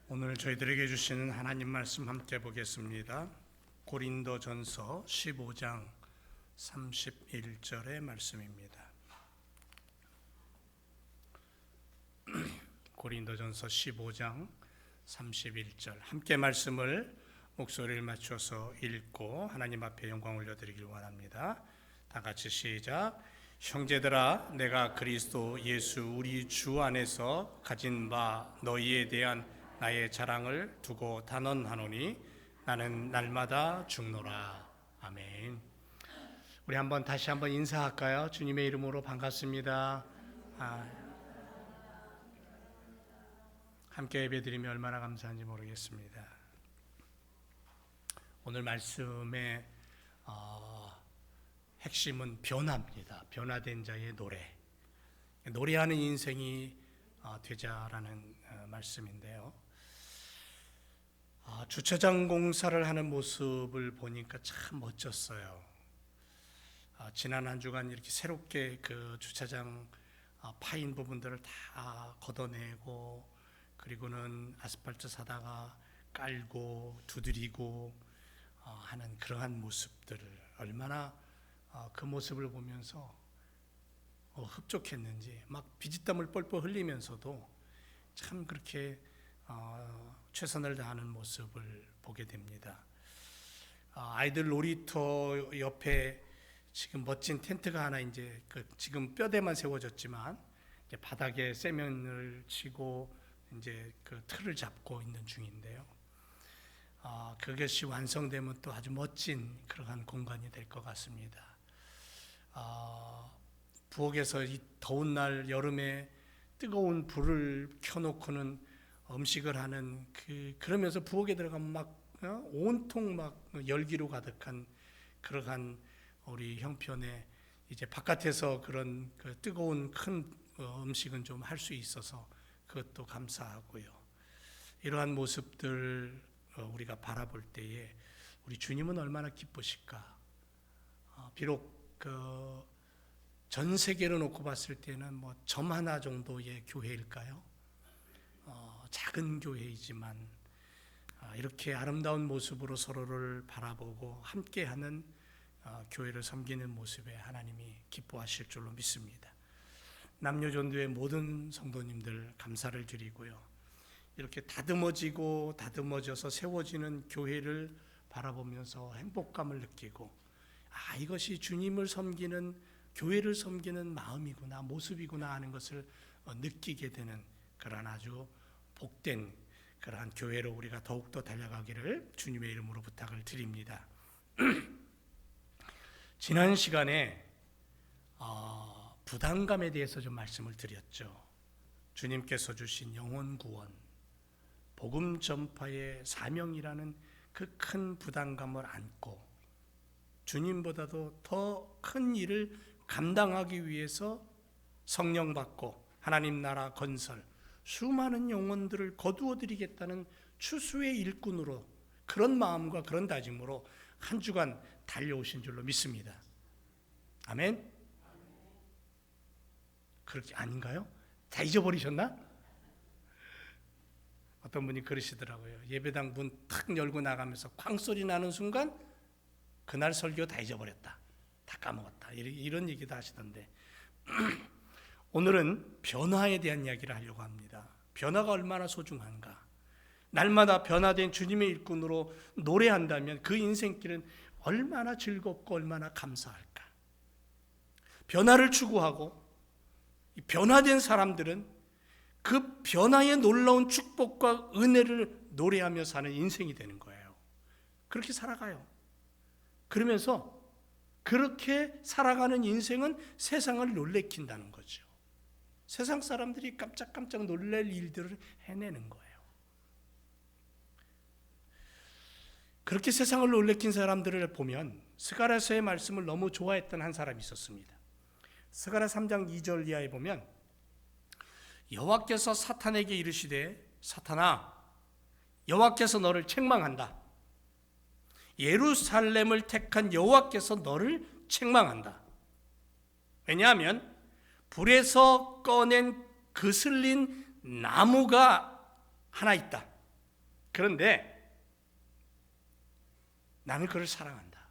오늘 저희들에게 주시는 하나님 말씀 함께 보겠습니다. 고린도전서 15장 31절의 말씀입니다. 고린도전서 15장 31절 함께 말씀을 목소리를 맞춰서 읽고 하나님 앞에 영광 올려드리길 원합니다. 다 같이 시작. 형제들아, 내가 그리스도 예수 우리 주 안에서 가진 바 너희에 대한 나의 자랑을 두고 단언하노니 나는 날마다 죽노라. 아멘. 우리 다시 한번 인사할까요? 주님의 이름으로 반갑습니다. 함께 예배드리며 얼마나 감사한지 모르겠습니다. 오늘 말씀의 핵심은 변화입니다. 변화된 자의 노래. 노래하는 인생이 되자라는 말씀인데요. 주차장 공사를 하는 모습을 보니까 참 멋졌어요. 지난 한 주간 이렇게 새롭게 그 주차장 파인 부분들을 다 걷어내고, 그리고는 아스팔트 사다가 깔고 두드리고 하는 그러한 모습들을 얼마나 그 모습을 보면서 흡족했는지, 막 비지땀을 뻘뻘 흘리면서도 참 그렇게 최선을 다하는 모습을 보게 됩니다. 아이들 놀이터 옆에 지금 멋진 텐트가 하나 이제 지금 뼈대만 세워졌지만 이제 바닥에 세면을 치고 이제 그 틀을 잡고 있는 중인데요. 그것이 완성되면 또 아주 멋진 그러한 공간이 될 것 같습니다. 부엌에서 이 더운 날 여름에 뜨거운 불을 켜놓고는 음식을 하는 그러면서 부엌에 들어가면 막 온통 막 열기로 가득한 그러한 우리 형편에 이제 바깥에서 그런 그 뜨거운 큰 음식은 좀 할 수 있어서 그것도 감사하고요. 이러한 모습들 우리가 바라볼 때에 우리 주님은 얼마나 기쁘실까. 비록 전 세계로 놓고 봤을 때는 뭐 점 하나 정도의 교회일까요? 작은 교회이지만 이렇게 아름다운 모습으로 서로를 바라보고 함께하는 교회를 섬기는 모습에 하나님이 기뻐하실 줄로 믿습니다. 남녀전도의 모든 성도님들 감사를 드리고요. 이렇게 다듬어져서 세워지는 교회를 바라보면서 행복감을 느끼고, 이것이 주님을 섬기는, 교회를 섬기는 마음이구나, 모습이구나 하는 것을 느끼게 되는 그러한 아주 복된 그러한 교회로 우리가 더욱더 달려가기를 주님의 이름으로 부탁을 드립니다. 지난 시간에 부담감에 대해서 좀 말씀을 드렸죠. 주님께서 주신 영혼 구원, 복음 전파의 사명이라는 그 큰 부담감을 안고 주님보다도 더 큰 일을 감당하기 위해서 성령 받고 하나님 나라 건설, 수많은 영혼들을 거두어드리겠다는 추수의 일꾼으로, 그런 마음과 그런 다짐으로 한 주간 달려오신 줄로 믿습니다. 아멘? 그렇게 아닌가요? 다 잊어버리셨나? 어떤 분이 그러시더라고요. 예배당 문 탁 열고 나가면서 쾅소리 나는 순간 그날 설교 다 잊어버렸다, 다 까먹었다, 이런 얘기도 하시던데 오늘은 변화에 대한 이야기를 하려고 합니다. 변화가 얼마나 소중한가. 날마다 변화된 주님의 일꾼으로 노래한다면 그 인생길은 얼마나 즐겁고 얼마나 감사할까. 변화를 추구하고 변화된 사람들은 그 변화의 놀라운 축복과 은혜를 노래하며 사는 인생이 되는 거예요. 그렇게 살아가요. 그러면서 그렇게 살아가는 인생은 세상을 놀래킨다는 거죠. 세상 사람들이 깜짝깜짝 놀랄 일들을 해내는 거예요. 그렇게 세상을 놀래킨 사람들을 보면 스가랴서의 말씀을 너무 좋아했던 한 사람이 있었습니다. 스가랴 3장 2절 이하에 보면 여호와께서 사탄에게 이르시되 사탄아, 여호와께서 너를 책망한다. 예루살렘을 택한 여호와께서 너를 책망한다. 왜냐하면 불에서 꺼낸 그슬린 나무가 하나 있다. 그런데 나는 그를 사랑한다.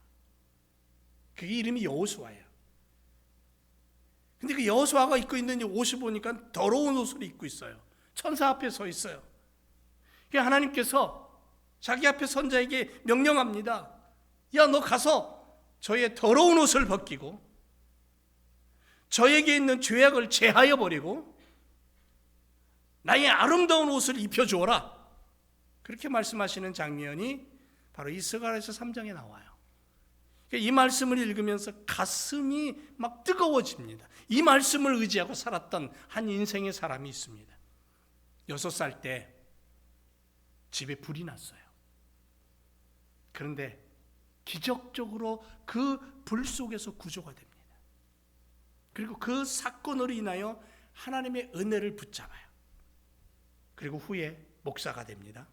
그게 이름이 여호수아예요. 근데 그 여호수아가 입고 있는 옷을 보니까 더러운 옷을 입고 있어요. 천사 앞에 서 있어요. 하나님께서 자기 앞에 선자에게 명령합니다. 야, 너 가서 저의 더러운 옷을 벗기고 저에게 있는 죄악을 제하여 버리고 나의 아름다운 옷을 입혀주어라. 그렇게 말씀하시는 장면이 바로 이 스가랴서 3장에 나와요. 이 말씀을 읽으면서 가슴이 막 뜨거워집니다. 이 말씀을 의지하고 살았던 한 인생의 사람이 있습니다. 6살 때 집에 불이 났어요. 그런데 기적적으로 그 불 속에서 구조가 됩니다. 그리고 그 사건으로 인하여 하나님의 은혜를 붙잡아요. 그리고 후에 목사가 됩니다.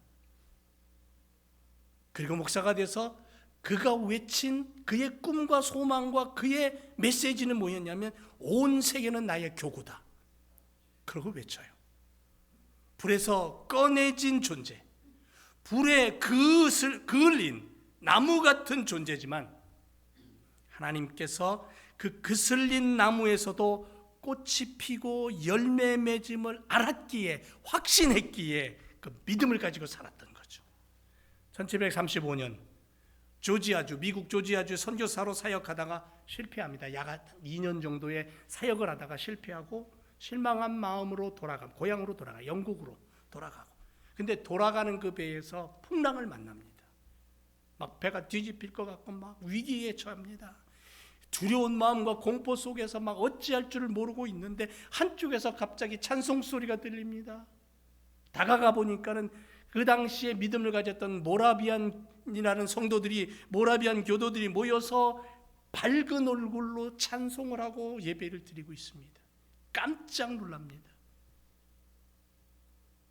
그리고 목사가 돼서 그가 외친 그의 꿈과 소망과 그의 메시지는 뭐였냐면 온 세계는 나의 교구다. 그러고 외쳐요. 불에서 꺼내진 존재, 불에 그을린 나무 같은 존재지만 하나님께서 그 그슬린 나무에서도 꽃이 피고 열매 맺음을 알았기에, 확신했기에 그 믿음을 가지고 살았던 거죠. 1735년 미국 조지아주 선교사로 사역하다가 실패합니다. 약 2년 정도의 사역을 하다가 실패하고 실망한 마음으로 고향으로 돌아가, 영국으로 돌아가고. 근데 돌아가는 그 배에서 풍랑을 만납니다. 막 배가 뒤집힐 것 같고 막 위기에 처합니다. 두려운 마음과 공포 속에서 막 어찌할 줄을 모르고 있는데 한쪽에서 갑자기 찬송 소리가 들립니다. 다가가 보니까는 그 당시에 믿음을 가졌던 모라비안 교도들이 모여서 밝은 얼굴로 찬송을 하고 예배를 드리고 있습니다. 깜짝 놀랍니다.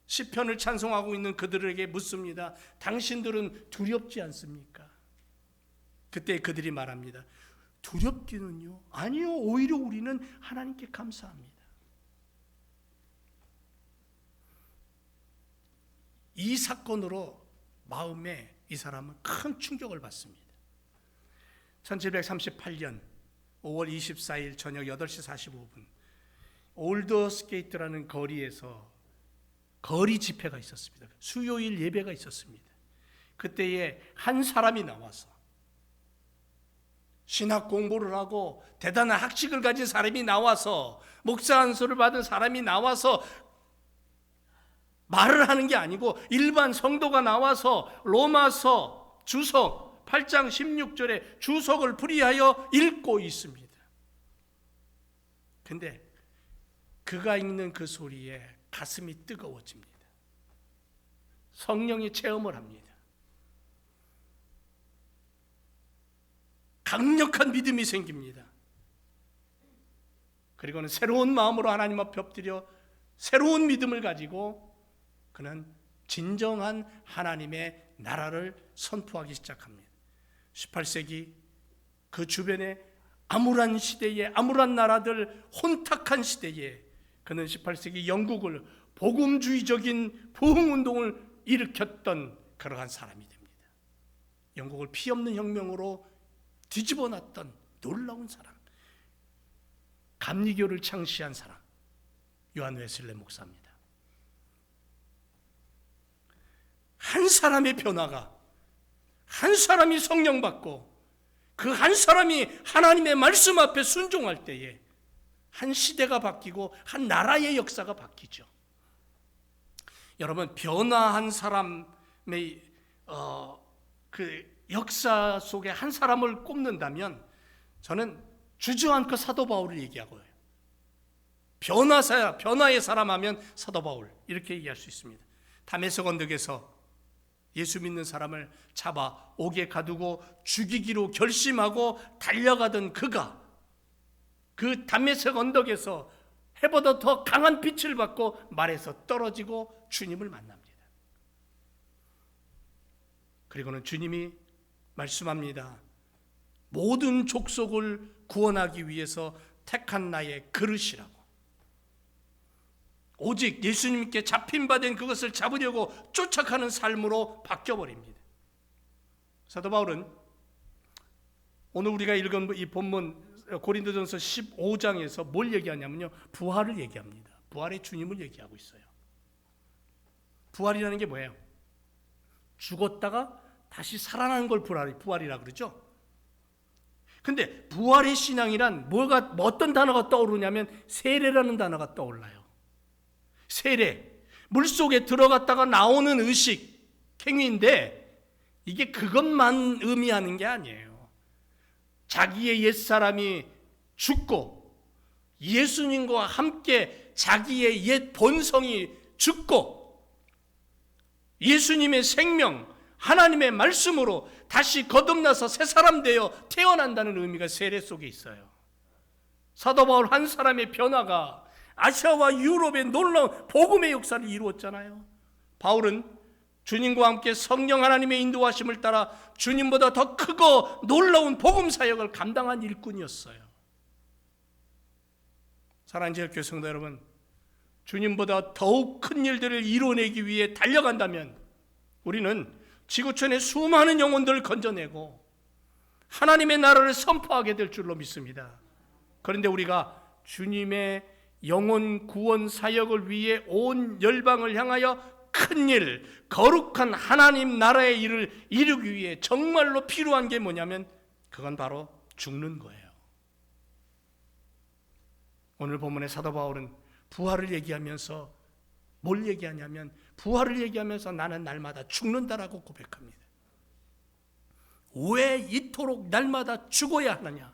시편을 찬송하고 있는 그들에게 묻습니다. 당신들은 두렵지 않습니까? 그때 그들이 말합니다. 두렵기는요? 아니요, 오히려 우리는 하나님께 감사합니다. 이 사건으로 마음에 이 사람은 큰 충격을 받습니다. 1738년 5월 24일 저녁 8시 45분 올더스게이트라는 거리에서 거리 집회가 있었습니다. 수요일 예배가 있었습니다. 그때에 한 사람이 나와서 신학 공부를 하고 대단한 학식을 가진 사람이 나와서 목사 안수를 받은 사람이 나와서 말을 하는 게 아니고 일반 성도가 나와서 로마서 주석 8장 16절에 주석을 풀이하여 읽고 있습니다. 근데 그가 읽는 그 소리에 가슴이 뜨거워집니다. 성령이 체험을 합니다. 강력한 믿음이 생깁니다. 그리고는 새로운 마음으로 하나님 앞에 엎드려 새로운 믿음을 가지고 그는 진정한 하나님의 나라를 선포하기 시작합니다. 18세기 그 주변에 암울한 시대에, 암울한 나라들, 혼탁한 시대에 그는 18세기 영국을 복음주의적인 부흥운동을 일으켰던 그러한 사람이 됩니다. 영국을 피 없는 혁명으로 뒤집어 놨던 놀라운 사람, 감리교를 창시한 사람, 요한 웨슬레 목사입니다. 한 사람의 변화가, 한 사람이 성령 받고 그 한 사람이 하나님의 말씀 앞에 순종할 때에 한 시대가 바뀌고 한 나라의 역사가 바뀌죠. 여러분, 변화한 사람의 그 역사 속에 한 사람을 꼽는다면 저는 주저앉고 사도 바울을 얘기하고요. 변화의 사람 하면 사도 바울 이렇게 얘기할 수 있습니다. 다메섹 언덕에서 예수 믿는 사람을 잡아 옥에 가두고 죽이기로 결심하고 달려가던 그가 그 다메섹 언덕에서 해보다 더 강한 빛을 받고 말에서 떨어지고 주님을 만납니다. 그리고는 주님이 말씀합니다. 모든 족속을 구원하기 위해서 택한 나의 그릇이라고. 오직 예수님께 잡힌 바 된 그것을 잡으려고 쫓아가는 삶으로 바뀌어버립니다. 사도 바울은 오늘 우리가 읽은 이 본문 고린도전서 15장에서 뭘 얘기하냐면요, 부활을 얘기합니다. 부활의 주님을 얘기하고 있어요. 부활이라는 게 뭐예요? 죽었다가 다시 살아나는 걸 부활이라고 그러죠. 근데 부활의 신앙이란 어떤 단어가 떠오르냐면 세례라는 단어가 떠올라요. 세례, 물속에 들어갔다가 나오는 의식, 행위인데 이게 그것만 의미하는 게 아니에요. 자기의 옛사람이 죽고 예수님과 함께 자기의 옛 본성이 죽고 예수님의 생명, 하나님의 말씀으로 다시 거듭나서 새 사람 되어 태어난다는 의미가 세례 속에 있어요. 사도 바울 한 사람의 변화가 아시아와 유럽의 놀라운 복음의 역사를 이루었잖아요. 바울은 주님과 함께 성령 하나님의 인도하심을 따라 주님보다 더 크고 놀라운 복음 사역을 감당한 일꾼이었어요. 사랑하는 제일교회 성도 여러분, 주님보다 더욱 큰 일들을 이뤄내기 위해 달려간다면 우리는 지구촌의 수많은 영혼들을 건져내고 하나님의 나라를 선포하게 될 줄로 믿습니다. 그런데 우리가 주님의 영혼 구원 사역을 위해 온 열방을 향하여 큰 일, 거룩한 하나님 나라의 일을 이루기 위해 정말로 필요한 게 뭐냐면 그건 바로 죽는 거예요. 오늘 본문의 사도 바울은 부활을 얘기하면서 뭘 얘기하냐면 부활을 얘기하면서 나는 날마다 죽는다라고 고백합니다. 왜 이토록 날마다 죽어야 하느냐?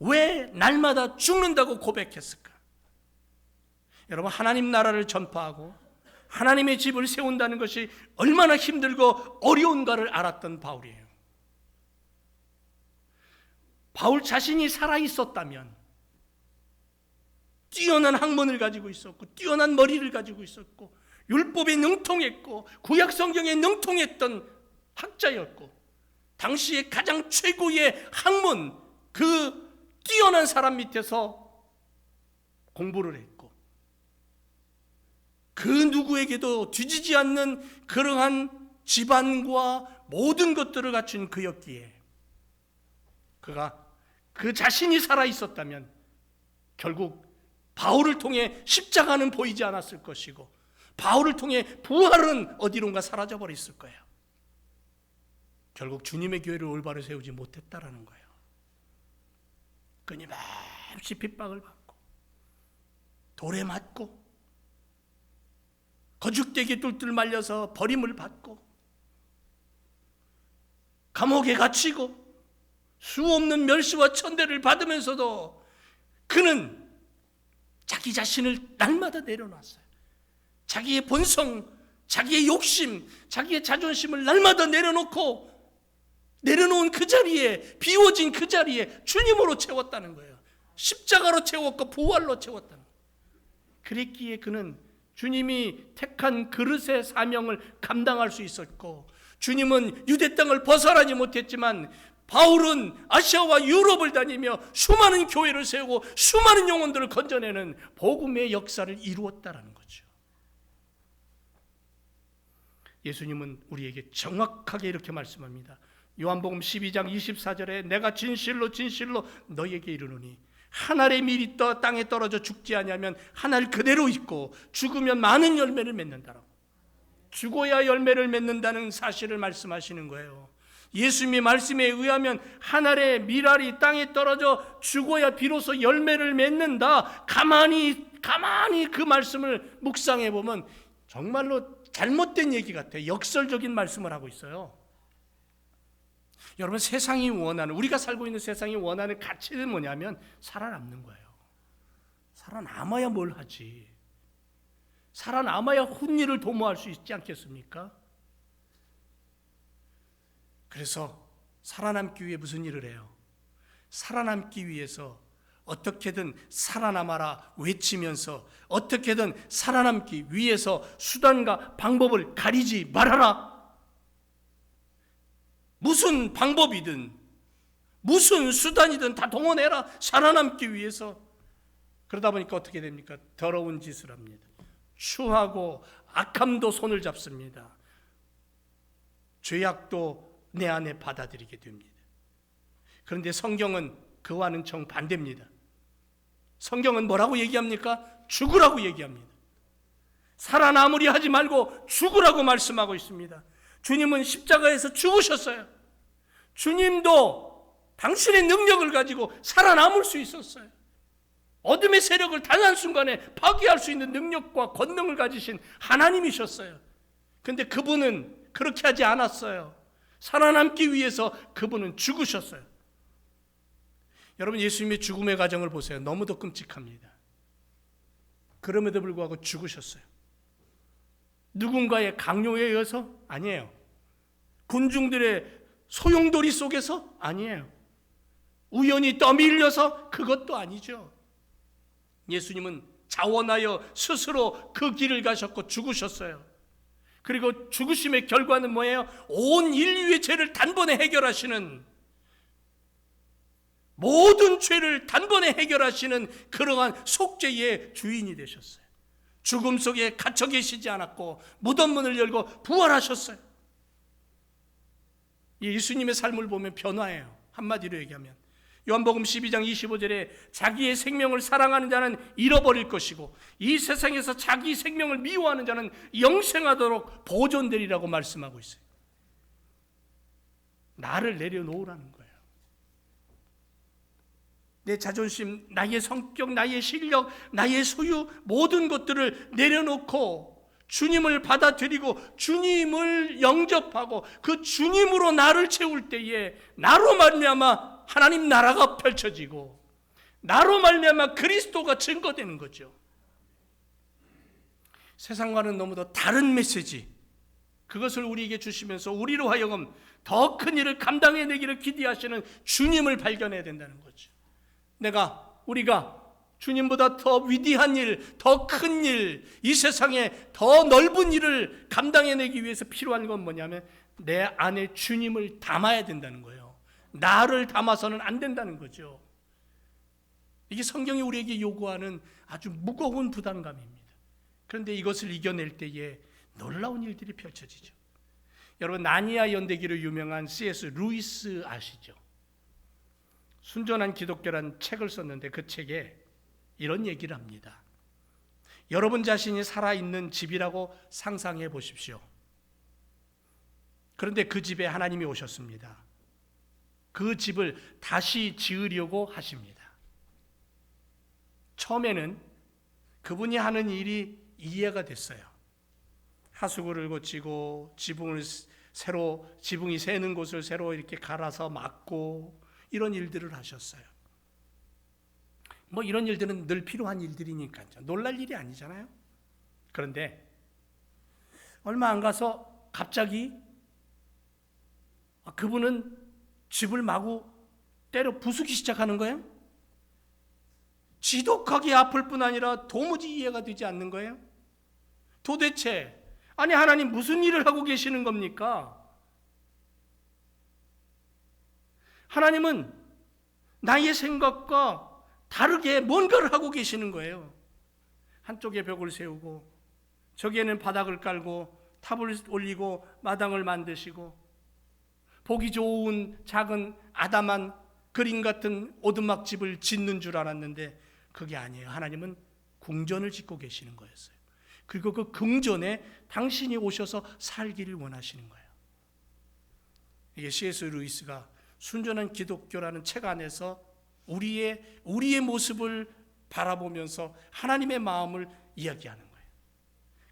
왜 날마다 죽는다고 고백했을까? 여러분, 하나님 나라를 전파하고 하나님의 집을 세운다는 것이 얼마나 힘들고 어려운가를 알았던 바울이에요. 바울 자신이 살아있었다면 뛰어난 학문을 가지고 있었고 뛰어난 머리를 가지고 있었고 율법에 능통했고 구약 성경에 능통했던 학자였고 당시에 가장 최고의 학문, 그 뛰어난 사람 밑에서 공부를 했고 그 누구에게도 뒤지지 않는 그러한 집안과 모든 것들을 갖춘 그였기에 그가 그 자신이 살아있었다면 결국 바울을 통해 십자가는 보이지 않았을 것이고 바울을 통해 부활은 어디론가 사라져버렸을 거예요. 결국 주님의 교회를 올바로 세우지 못했다라는 거예요. 끊임없이 핍박을 받고 돌에 맞고 거죽대기에 뚫뚫 말려서 버림을 받고 감옥에 갇히고 수 없는 멸시와 천대를 받으면서도 그는 자기 자신을 날마다 내려놨어요. 자기의 본성, 자기의 욕심, 자기의 자존심을 날마다 내려놓은 그 자리에, 비워진 그 자리에 주님으로 채웠다는 거예요. 십자가로 채웠고 부활로 채웠다는 거예요. 그랬기에 그는 주님이 택한 그릇의 사명을 감당할 수 있었고 주님은 유대 땅을 벗어나지 못했지만 바울은 아시아와 유럽을 다니며 수많은 교회를 세우고 수많은 영혼들을 건져내는 복음의 역사를 이루었다라는 거죠. 예수님은 우리에게 정확하게 이렇게 말씀합니다. 요한복음 12장 24절에 내가 진실로 진실로 너희에게 이르노니 한 알의 밀이 땅에 떨어져 죽지 아니하면 한 알 그대로 있고 죽으면 많은 열매를 맺는다라고. 죽어야 열매를 맺는다는 사실을 말씀하시는 거예요. 예수님의 말씀에 의하면 한 알의 밀알이 땅에 떨어져 죽어야 비로소 열매를 맺는다. 가만히 그 말씀을 묵상해 보면 정말로 잘못된 얘기 같아요. 역설적인 말씀을 하고 있어요. 여러분, 세상이 원하는, 우리가 살고 있는 세상이 원하는 가치는 뭐냐면 살아남는 거예요. 살아남아야 뭘 하지. 살아남아야 혼일을 도모할 수 있지 않겠습니까? 그래서 살아남기 위해 무슨 일을 해요? 살아남기 위해서 어떻게든 살아남아라 외치면서 어떻게든 살아남기 위해서 수단과 방법을 가리지 말아라. 무슨 방법이든 무슨 수단이든 다 동원해라. 살아남기 위해서. 그러다 보니까 어떻게 됩니까? 더러운 짓을 합니다. 추하고 악함도 손을 잡습니다. 죄악도 내 안에 받아들이게 됩니다. 그런데 성경은 그와는 정반대입니다. 성경은 뭐라고 얘기합니까? 죽으라고 얘기합니다. 살아남으려 하지 말고 죽으라고 말씀하고 있습니다. 주님은 십자가에서 죽으셨어요. 주님도 당신의 능력을 가지고 살아남을 수 있었어요. 어둠의 세력을 단 한순간에 파괴할 수 있는 능력과 권능을 가지신 하나님이셨어요. 그런데 그분은 그렇게 하지 않았어요. 살아남기 위해서 그분은 죽으셨어요. 여러분, 예수님의 죽음의 과정을 보세요. 너무도 끔찍합니다. 그럼에도 불구하고 죽으셨어요. 누군가의 강요에 의해서? 아니에요. 군중들의 소용돌이 속에서? 아니에요. 우연히 떠밀려서? 그것도 아니죠. 예수님은 자원하여 스스로 그 길을 가셨고 죽으셨어요. 그리고 죽으심의 결과는 뭐예요? 온 인류의 죄를 단번에 해결하시는, 모든 죄를 단번에 해결하시는 그러한 속죄의 주인이 되셨어요. 죽음 속에 갇혀 계시지 않았고 무덤 문을 열고 부활하셨어요. 예수님의 삶을 보면 변화예요. 한마디로 얘기하면 요한복음 12장 25절에 자기의 생명을 사랑하는 자는 잃어버릴 것이고 이 세상에서 자기 생명을 미워하는 자는 영생하도록 보존되리라고 말씀하고 있어요. 나를 내려놓으라는 거예요. 내 자존심, 나의 성격, 나의 실력, 나의 소유, 모든 것들을 내려놓고 주님을 받아들이고 주님을 영접하고 그 주님으로 나를 채울 때에 나로 말미암아 하나님 나라가 펼쳐지고 나로 말미암아 그리스도가 증거되는 거죠. 세상과는 너무도 다른 메시지, 그것을 우리에게 주시면서 우리로 하여금 더 큰 일을 감당해내기를 기대하시는 주님을 발견해야 된다는 거죠. 우리가 주님보다 더 위대한 일, 더 큰 일, 이 세상에 더 넓은 일을 감당해내기 위해서 필요한 건 뭐냐면 내 안에 주님을 담아야 된다는 거예요. 나를 담아서는 안 된다는 거죠. 이게 성경이 우리에게 요구하는 아주 무거운 부담감입니다. 그런데 이것을 이겨낼 때에 놀라운 일들이 펼쳐지죠. 여러분, 나니아 연대기로 유명한 C.S. 루이스 아시죠? 순전한 기독교란 책을 썼는데 그 책에 이런 얘기를 합니다. 여러분 자신이 살아있는 집이라고 상상해 보십시오. 그런데 그 집에 하나님이 오셨습니다. 그 집을 다시 지으려고 하십니다. 처음에는 그분이 하는 일이 이해가 됐어요. 하수구를 고치고 지붕이 새는 곳을 새로 이렇게 갈아서 막고 이런 일들을 하셨어요. 이런 일들은 늘 필요한 일들이니까요. 놀랄 일이 아니잖아요. 그런데 얼마 안 가서 갑자기 그분은 집을 마구 때려 부수기 시작하는 거예요. 지독하게 아플 뿐 아니라 도무지 이해가 되지 않는 거예요. 도대체 하나님 무슨 일을 하고 계시는 겁니까? 하나님은 나의 생각과 다르게 뭔가를 하고 계시는 거예요. 한쪽에 벽을 세우고 저기에는 바닥을 깔고 탑을 올리고 마당을 만드시고 보기 좋은 작은 아담한 그림 같은 오두막집을 짓는 줄 알았는데 그게 아니에요. 하나님은 궁전을 짓고 계시는 거였어요. 그리고 그 궁전에 당신이 오셔서 살기를 원하시는 거예요. 이게 C.S. 루이스가 순전한 기독교라는 책 안에서 우리의 모습을 바라보면서 하나님의 마음을 이야기하는 거예요.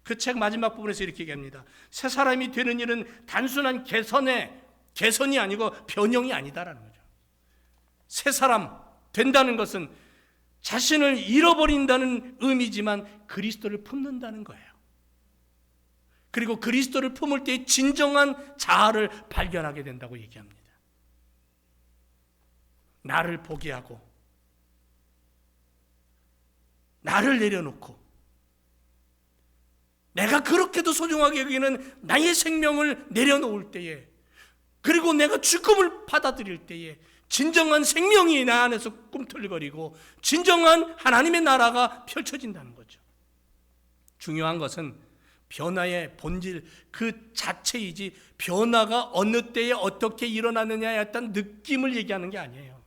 그 책 마지막 부분에서 이렇게 얘기합니다. 새 사람이 되는 일은 단순한 개선이 아니고 변형이 아니다라는 거죠. 새 사람 된다는 것은 자신을 잃어버린다는 의미지만 그리스도를 품는다는 거예요. 그리고 그리스도를 품을 때 진정한 자아를 발견하게 된다고 얘기합니다. 나를 포기하고 나를 내려놓고 내가 그렇게도 소중하게 여기는 나의 생명을 내려놓을 때에, 그리고 내가 죽음을 받아들일 때에 진정한 생명이 나 안에서 꿈틀거리고 진정한 하나님의 나라가 펼쳐진다는 거죠. 중요한 것은 변화의 본질 그 자체이지 변화가 어느 때에 어떻게 일어나느냐에 어떤 느낌을 얘기하는 게 아니에요.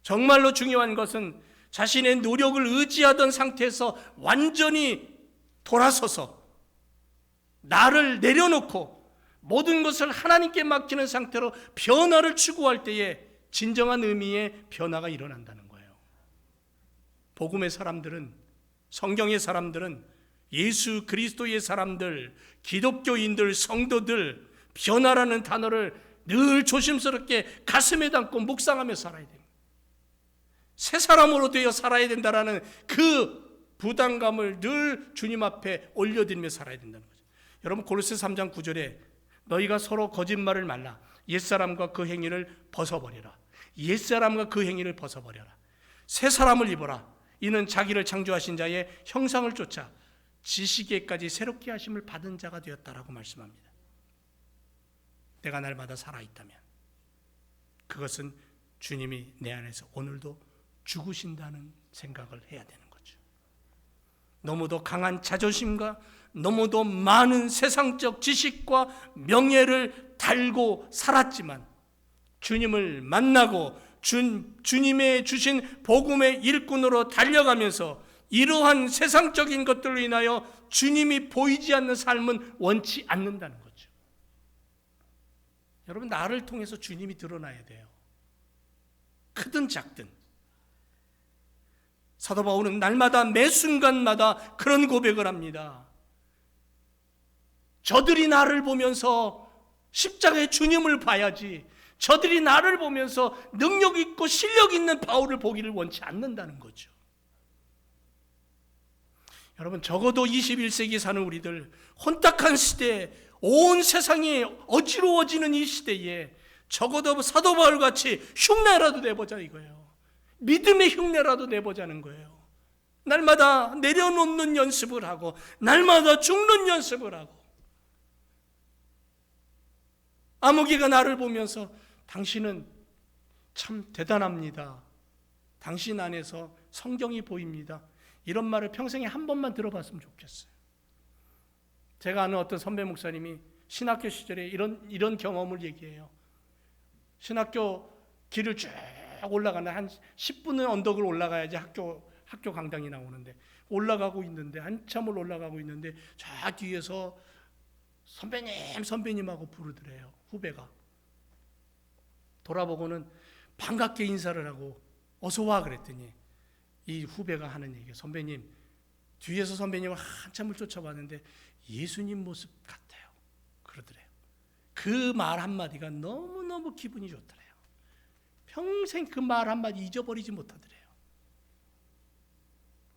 정말로 중요한 것은 자신의 노력을 의지하던 상태에서 완전히 돌아서서 나를 내려놓고 모든 것을 하나님께 맡기는 상태로 변화를 추구할 때에 진정한 의미의 변화가 일어난다는 거예요. 복음의 사람들은, 성경의 사람들은, 예수 그리스도의 사람들, 기독교인들, 성도들, 변화라는 단어를 늘 조심스럽게 가슴에 담고 묵상하며 살아야 됩니다. 새 사람으로 되어 살아야 된다라는 그 부담감을 늘 주님 앞에 올려드리며 살아야 된다는 거죠. 여러분, 고로새 3장 9절에 너희가 서로 거짓말을 말라. 옛사람과 그 행위를 벗어버리라. 옛사람과 그 행위를 벗어버려라. 새 사람을 입어라. 이는 자기를 창조하신 자의 형상을 쫓아 지식에까지 새롭게 하심을 받은 자가 되었다라고 말씀합니다. 내가 날마다 살아있다면 그것은 주님이 내 안에서 오늘도 죽으신다는 생각을 해야 되는 거죠. 너무도 강한 자존심과 너무도 많은 세상적 지식과 명예를 달고 살았지만 주님을 만나고 주님의 주신 복음의 일꾼으로 달려가면서 이러한 세상적인 것들로 인하여 주님이 보이지 않는 삶은 원치 않는다는 거죠. 여러분, 나를 통해서 주님이 드러나야 돼요. 크든 작든. 사도 바울은 날마다 매 순간마다 그런 고백을 합니다. 저들이 나를 보면서 십자가의 주님을 봐야지, 저들이 나를 보면서 능력 있고 실력 있는 바울을 보기를 원치 않는다는 거죠. 여러분, 적어도 21세기 사는 우리들, 혼탁한 시대에 온 세상이 어지러워지는 이 시대에 적어도 사도 바울같이 흉내라도 내보자 이거예요. 믿음의 흉내라도 내보자는 거예요. 날마다 내려놓는 연습을 하고 날마다 죽는 연습을 하고, 아무개가 나를 보면서 당신은 참 대단합니다. 당신 안에서 성경이 보입니다. 이런 말을 평생에 한 번만 들어봤으면 좋겠어요. 제가 아는 어떤 선배 목사님이 신학교 시절에 이런 경험을 얘기해요. 신학교 길을 쭉 올라가는 한 10분의 언덕을 올라가야지 학교 강당이 나오는데, 올라가고 있는데 한참을 올라가고 있는데 저 뒤에서 선배님하고 부르더래요. 후배가 돌아보고는 반갑게 인사를 하고 어서 와 그랬더니 이 후배가 하는 얘기예요. 선배님, 뒤에서 선배님을 한참을 쫓아봤는데 예수님 모습 같아요. 그러더래요. 그 말 한마디가 너무너무 기분이 좋더래요. 평생 그 말 한마디 잊어버리지 못하더래요.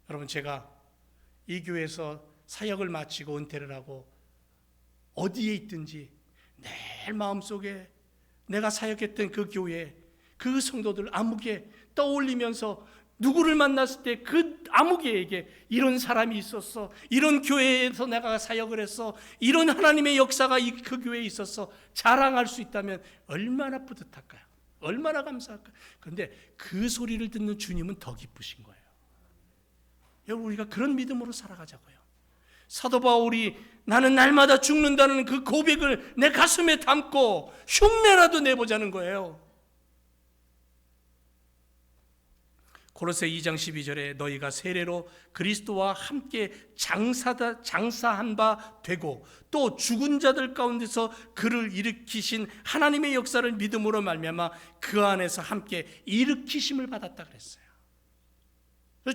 여러분, 제가 이 교회에서 사역을 마치고 은퇴를 하고 어디에 있든지 늘 마음속에 내가 사역했던 그 교회, 그 성도들 아무개 떠올리면서 누구를 만났을 때 그 아무개에게 이런 사람이 있었어, 이런 교회에서 내가 사역을 했어, 이런 하나님의 역사가 그 교회에 있었어 자랑할 수 있다면 얼마나 뿌듯할까요? 얼마나 감사할까요? 그런데 그 소리를 듣는 주님은 더 기쁘신 거예요. 여러분, 우리가 그런 믿음으로 살아가자고요. 사도 바울이 나는 날마다 죽는다는 그 고백을 내 가슴에 담고 흉내라도 내보자는 거예요. 고로새 2장 12절에 너희가 세례로 그리스도와 함께 장사한 바 되고 또 죽은 자들 가운데서 그를 일으키신 하나님의 역사를 믿음으로 말미암아 그 안에서 함께 일으키심을 받았다 그랬어요.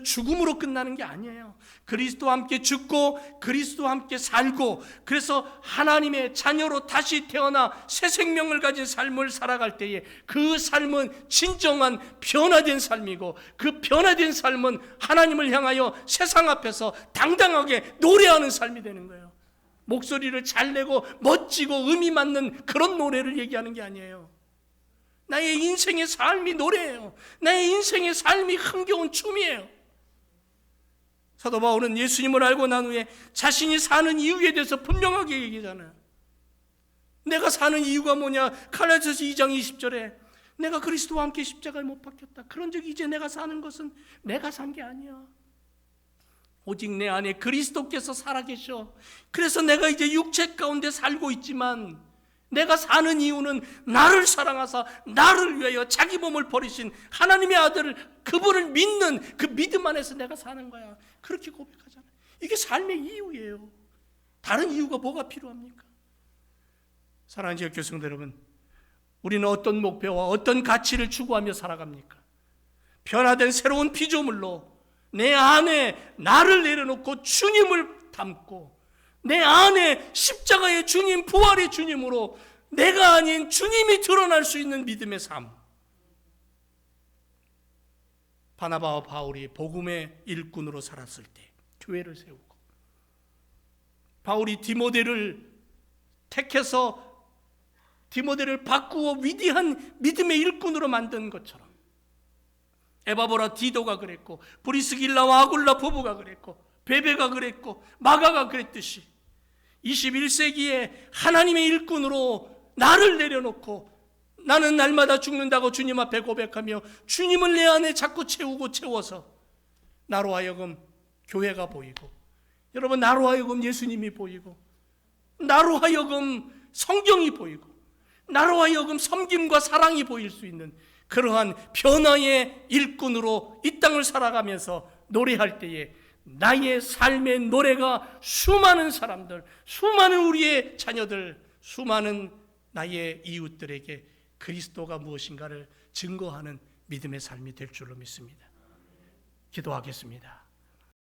죽음으로 끝나는 게 아니에요. 그리스도와 함께 죽고 그리스도와 함께 살고, 그래서 하나님의 자녀로 다시 태어나 새 생명을 가진 삶을 살아갈 때에 그 삶은 진정한 변화된 삶이고, 그 변화된 삶은 하나님을 향하여 세상 앞에서 당당하게 노래하는 삶이 되는 거예요. 목소리를 잘 내고 멋지고 의미 맞는 그런 노래를 얘기하는 게 아니에요. 나의 인생의 삶이 노래예요. 나의 인생의 삶이 흥겨운 춤이에요. 사도 바울은 예수님을 알고 난 후에 자신이 사는 이유에 대해서 분명하게 얘기하잖아요. 내가 사는 이유가 뭐냐? 갈라디아서 2장 20절에 내가 그리스도와 함께 십자가에 못 박혔다. 그런즉 이제 내가 사는 것은 내가 산 게 아니야. 오직 내 안에 그리스도께서 살아계셔. 그래서 내가 이제 육체 가운데 살고 있지만 내가 사는 이유는 나를 사랑하사 나를 위하여 자기 몸을 버리신 하나님의 아들을, 그분을 믿는 그 믿음 안에서 내가 사는 거야. 그렇게 고백하잖아요. 이게 삶의 이유예요. 다른 이유가 뭐가 필요합니까? 사랑하는 지역 교성들 여러분, 우리는 어떤 목표와 어떤 가치를 추구하며 살아갑니까? 변화된 새로운 피조물로 내 안에 나를 내려놓고 주님을 담고, 내 안에 십자가의 주님, 부활의 주님으로 내가 아닌 주님이 드러날 수 있는 믿음의 삶. 바나바와 바울이 복음의 일꾼으로 살았을 때 교회를 세우고, 바울이 디모데를 택해서 디모데를 바꾸어 위대한 믿음의 일꾼으로 만든 것처럼, 에바보라 디도가 그랬고, 브리스길라와 아굴라 부부가 그랬고, 베베가 그랬고, 마가가 그랬듯이 21세기에 하나님의 일꾼으로 나를 내려놓고 나는 날마다 죽는다고 주님 앞에 고백하며 주님을 내 안에 자꾸 채우고 채워서 나로 하여금 교회가 보이고, 여러분, 나로 하여금 예수님이 보이고, 나로 하여금 성경이 보이고, 나로 하여금 섬김과 사랑이 보일 수 있는 그러한 변화의 일꾼으로 이 땅을 살아가면서 노래할 때에 나의 삶의 노래가 수많은 사람들, 수많은 우리의 자녀들, 수많은 나의 이웃들에게 그리스도가 무엇인가를 증거하는 믿음의 삶이 될 줄로 믿습니다. 기도하겠습니다.